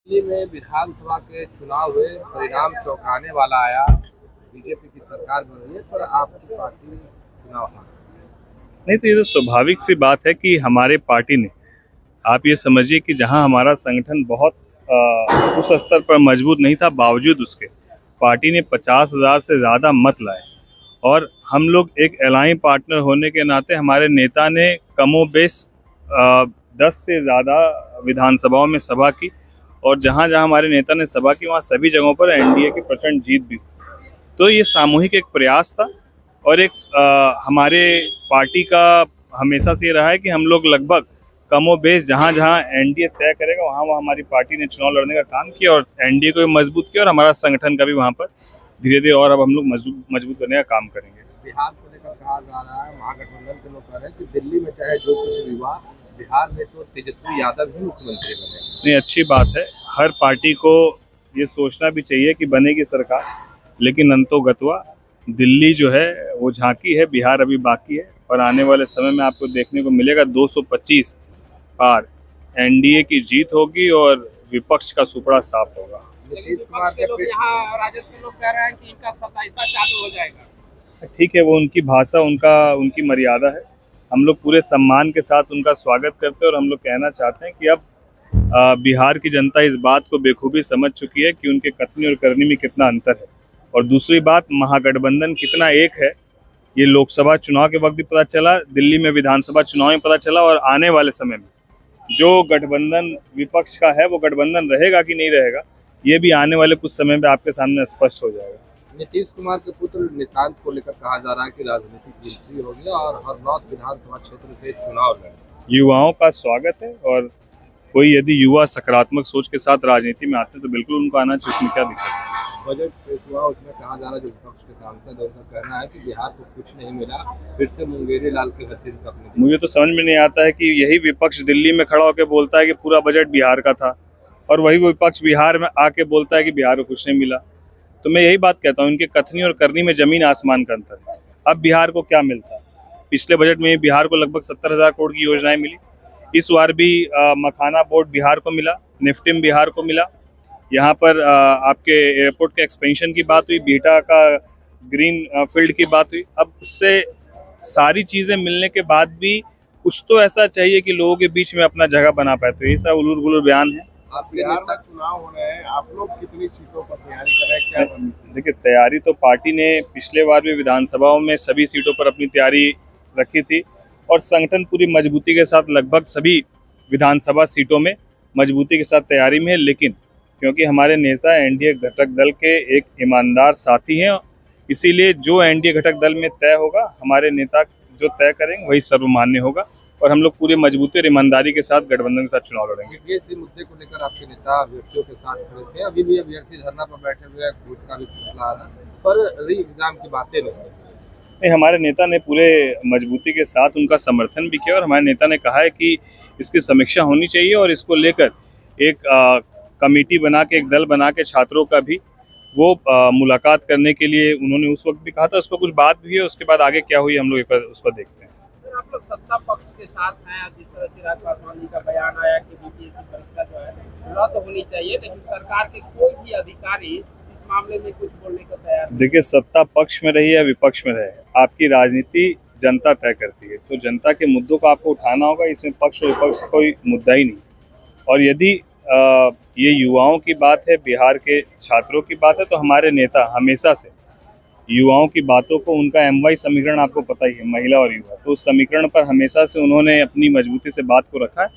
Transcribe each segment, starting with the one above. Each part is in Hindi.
दिल्ली में विधानसभा के चुनाव हुए, परिणाम चौंकाने वाला आया। बीजेपी की सरकार बन रही है, पर आपकी पार्टी चुनाव हार गई। नहीं तो ये तो स्वाभाविक सी बात है कि हमारे पार्टी ने, आप ये समझिए कि जहां हमारा संगठन बहुत उस स्तर पर मजबूत नहीं था, बावजूद उसके पार्टी ने 50,000 से ज़्यादा मत लाए। और हम लोग एक एलाइन पार्टनर होने के नाते हमारे नेता ने कमोबेश 10 से ज़्यादा विधानसभाओं में सभा की, और जहां जहां हमारे नेता ने सभा की वहां सभी जगहों पर एनडीए की प्रचंड जीत भी हुई। तो ये सामूहिक एक प्रयास था, और एक हमारे पार्टी का हमेशा से ये रहा है कि हम लोग लगभग कमोबेश जहां जहां एनडीए तय करेगा वहां वहां हमारी पार्टी ने चुनाव लड़ने का काम किया, और एनडीए को भी मजबूत किया, और हमारा संगठन का भी वहां पर धीरे धीरे और अब हम लोग मजबूत करने का काम करेंगे। बिहार को लेकर कहा जा रहा है, महागठबंधन के लोग कह रहे हैं कि दिल्ली में चाहे जो कुछ भी हुआ, बिहार में तो तेजस्वी यादव ही मुख्यमंत्री बने। नहीं, अच्छी बात है। हर पार्टी को ये सोचना भी चाहिए कि बनेगी सरकार, लेकिन अंतोगत्वा दिल्ली जो है वो झांकी है, बिहार अभी बाकी है। और आने वाले समय में आपको देखने को मिलेगा 225 पार एनडीए की जीत होगी और विपक्ष का सुपड़ा साफ होगा। नीतीश कुमार के यहाँ राजद के लोग कह रहे हैं कि इनका 27 चालू हो जाएगा। ठीक है, वो उनकी भाषा, उनकी मर्यादा है। हम लोग पूरे सम्मान के साथ उनका स्वागत करते हैं, और हम लोग कहना चाहते हैं कि अब बिहार की जनता इस बात को बेखूबी समझ चुकी है कि उनके कथनी और करनी में कितना अंतर है। और दूसरी बात, महागठबंधन कितना एक है ये लोकसभा चुनाव के वक्त भी पता चला, दिल्ली में विधानसभा चुनाव में पता चला, और आने वाले समय में जो गठबंधन विपक्ष का है वो गठबंधन रहेगा कि नहीं रहेगा, ये भी आने वाले कुछ समय में आपके सामने स्पष्ट हो जाएगा। नीतीश कुमार के पुत्र निशांत को लेकर कहा जा रहा है कि राजनीतिक गिनती होगी और हरनौत विधानसभा क्षेत्र से चुनाव लड़ेंगे। युवाओं का स्वागत है, और कोई यदि युवा सकारात्मक सोच के साथ राजनीति में आते हैं तो बिल्कुल उनको आना चाहिए, उसमें क्या दिक्कत है। बजट पेश हुआ, उसमें कहा जा रहा है, जो विपक्ष के सांसद है उनका कहना है कि बिहार को कुछ नहीं मिला, फिर से मुंगेरी लाल के हसीन सपने। मुझे तो समझ में नहीं आता है कि यही विपक्ष दिल्ली में खड़ा होकर बोलता है कि पूरा बजट बिहार का था, और वही विपक्ष बिहार में आके बोलता है कि बिहार को कुछ नहीं मिला। तो मैं यही बात कहता हूँ, इनके कथनी और करनी में जमीन आसमान का अंतर है। अब बिहार को क्या मिलता है? पिछले बजट में बिहार को लगभग 70,000 करोड़ की योजनाएं मिली। इस बार भी मखाना बोर्ड बिहार को मिला, निफ्टिम बिहार को मिला। यहाँ पर आपके एयरपोर्ट के एक्सपेंशन की बात हुई, बीटा का ग्रीन फील्ड की बात हुई। अब उससे सारी चीज़ें मिलने के बाद भी कुछ तो ऐसा चाहिए कि लोगों के बीच में अपना जगह बना पाए। तो ये सब उलूर गुलूर बयान है। आप बिहार में चुनाव हो रहे हैं, आप लोग कितनी सीटों पर तैयारी कर रहे हैं, क्या? देखिए, तैयारी तो पार्टी ने पिछले बार भी विधानसभाओं में सभी सीटों पर अपनी तैयारी रखी थी, और संगठन पूरी मजबूती के साथ लगभग सभी विधानसभा सीटों में मजबूती के साथ तैयारी में है। लेकिन क्योंकि हमारे नेता एनडीए घटक दल के एक ईमानदार साथी हैं, इसीलिए जो एनडीए घटक दल में तय होगा, हमारे नेता जो तय करेंगे वही सर्वमान्य होगा, और हम लोग पूरी मजबूती और ईमानदारी के साथ गठबंधन के साथ चुनाव लड़ेंगे। ये इसी मुद्दे को लेकर आपके नेता अभ्यर्थियों के साथ खड़े थे, अभी भी अभ्यर्थी धरना पर बैठे हुए हैं, कोर्ट का भी फैसला आ रहा है, पर री एग्जाम की बातें नहीं। हमारे नेता ने पूरे मजबूती के साथ उनका समर्थन भी किया, और हमारे नेता ने कहा है कि इसकी समीक्षा होनी चाहिए, और इसको लेकर एक कमेटी बना के, एक दल बना के छात्रों का भी वो मुलाकात करने के लिए उन्होंने उस वक्त भी कहा था। उस पर कुछ बात भी है, उसके बाद आगे क्या हुई हम लोग उस पर देखते हैं। आप लोग सत्ता पक्ष के साथ हैं, जिस तरह चिराग पासवान जी का बयान आया कि बीपीएससी परीक्षा जो है रद्द होनी चाहिए, लेकिन सरकार के कोई भी अधिकारी इस मामले में कुछ बोलने को तैयार नहीं। देखिए, सत्ता पक्ष में रही या विपक्ष में रहे, आपकी राजनीति जनता तय करती है। तो जनता के मुद्दों को आपको उठाना होगा, इसमें पक्ष और विपक्ष कोई मुद्दा ही नहीं। और यदि ये युवाओं की बात है, बिहार के छात्रों की बात है, तो हमारे नेता हमेशा से युवाओं की बातों को, उनका MY समीकरण आपको पता ही है, महिला और युवा, तो उस समीकरण पर हमेशा से उन्होंने अपनी मजबूती से बात को रखा है,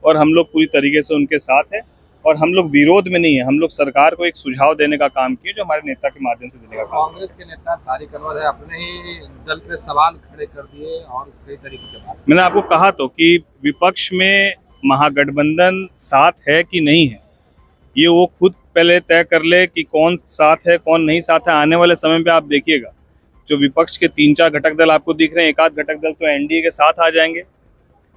और हम लोग पूरी तरीके से उनके साथ हैं। और हम लोग विरोध में नहीं है, हम लोग सरकार को एक सुझाव देने का काम किए, जो हमारे नेता के माध्यम से देने का काम। कांग्रेस के नेता तारिक अनवर है, अपने ही दल पे सवाल खड़े कर दिए और कई तरीके के बात। मैंने आपको कहा तो कि विपक्ष में महागठबंधन साथ है कि नहीं है, ये वो खुद पहले तय कर ले कि कौन साथ है कौन नहीं साथ है। आने वाले समय पे आप देखिएगा, जो विपक्ष के 3-4 घटक दल आपको दिख रहे हैं, एक आध घटक दल तो एनडीए के साथ आ जाएंगे,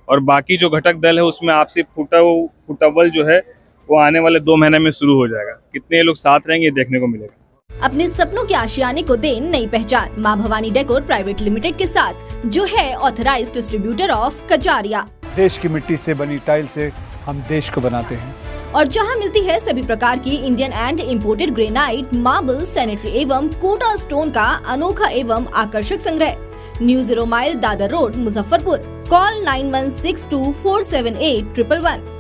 और बाकी जो घटक दल है उसमें आपसी फुटअव्वल जो है वो आने वाले 2 महीने में शुरू हो जाएगा। कितने लोग साथ रहेंगे देखने को मिलेगा। अपने सपनों के आशियाने को दे नई पहचान माँ भवानी डेकोर प्राइवेट लिमिटेड के साथ, जो है ऑथराइज्ड डिस्ट्रीब्यूटर ऑफ कजारिया। देश की मिट्टी से बनी टाइल से हम देश को बनाते हैं। और जहां मिलती है सभी प्रकार की Indian and imported granite, marble, sanitary एवं कोटा स्टोन का अनोखा एवं आकर्षक संग्रह। New 0 mile, Dadar road, Muzaffarpur. Call 9162478111।